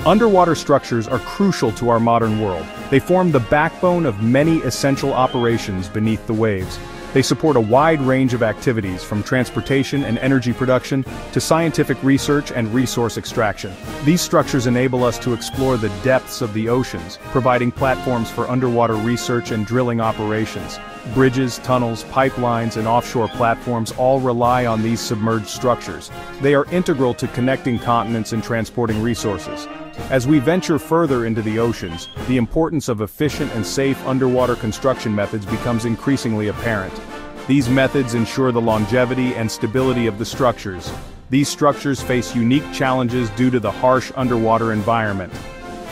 Underwater structures are crucial to our modern world. They form the backbone of many essential operations beneath the waves. They support a wide range of activities from transportation and energy production to scientific research and resource extraction. These structures enable us to explore the depths of the oceans, providing platforms for underwater research and drilling operations. Bridges, tunnels, pipelines, and offshore platforms all rely on these submerged structures. They are integral to connecting continents and transporting resources. As we venture further into the oceans, the importance of efficient and safe underwater construction methods becomes increasingly apparent. These methods ensure the longevity and stability of the structures. These structures face unique challenges due to the harsh underwater environment.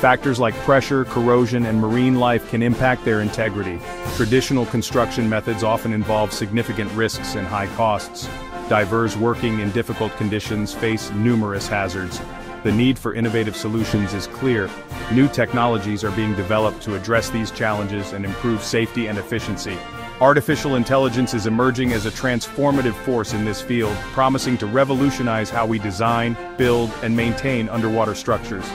Factors like pressure, corrosion, and marine life can impact their integrity. Traditional construction methods often involve significant risks and high costs. Divers working in difficult conditions face numerous hazards. The need for innovative solutions is clear. New technologies are being developed to address these challenges and improve safety and efficiency. Artificial intelligence is emerging as a transformative force in this field, promising to revolutionize how we design, build, and maintain underwater structures.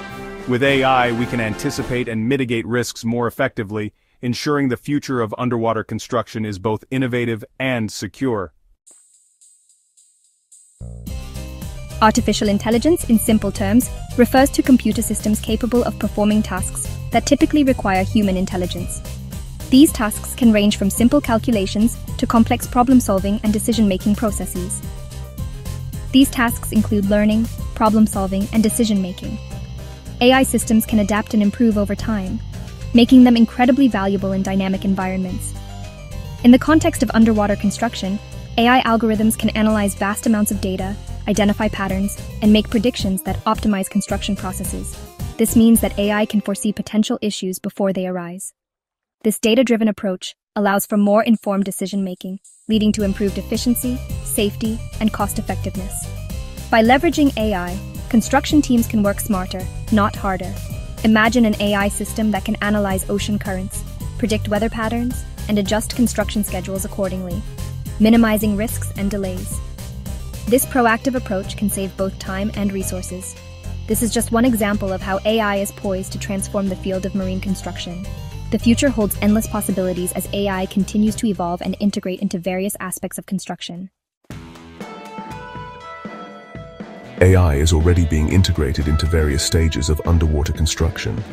With AI, we can anticipate and mitigate risks more effectively, ensuring the future of underwater construction is both innovative and secure. Artificial intelligence, in simple terms, refers to computer systems capable of performing tasks that typically require human intelligence. These tasks can range from simple calculations to complex problem-solving and decision-making processes. These tasks include learning, problem-solving, and decision-making. AI systems can adapt and improve over time, making them incredibly valuable in dynamic environments. In the context of underwater construction, AI algorithms can analyze vast amounts of data, identify patterns, and make predictions that optimize construction processes. This means that AI can foresee potential issues before they arise. This data-driven approach allows for more informed decision-making, leading to improved efficiency, safety, and cost-effectiveness. By leveraging AI, construction teams can work smarter, not harder. Imagine an AI system that can analyze ocean currents, predict weather patterns, and adjust construction schedules accordingly, minimizing risks and delays. This proactive approach can save both time and resources. This is just one example of how AI is poised to transform the field of marine construction. The future holds endless possibilities as AI continues to evolve and integrate into various aspects of construction. AI is already being integrated into various stages of underwater construction.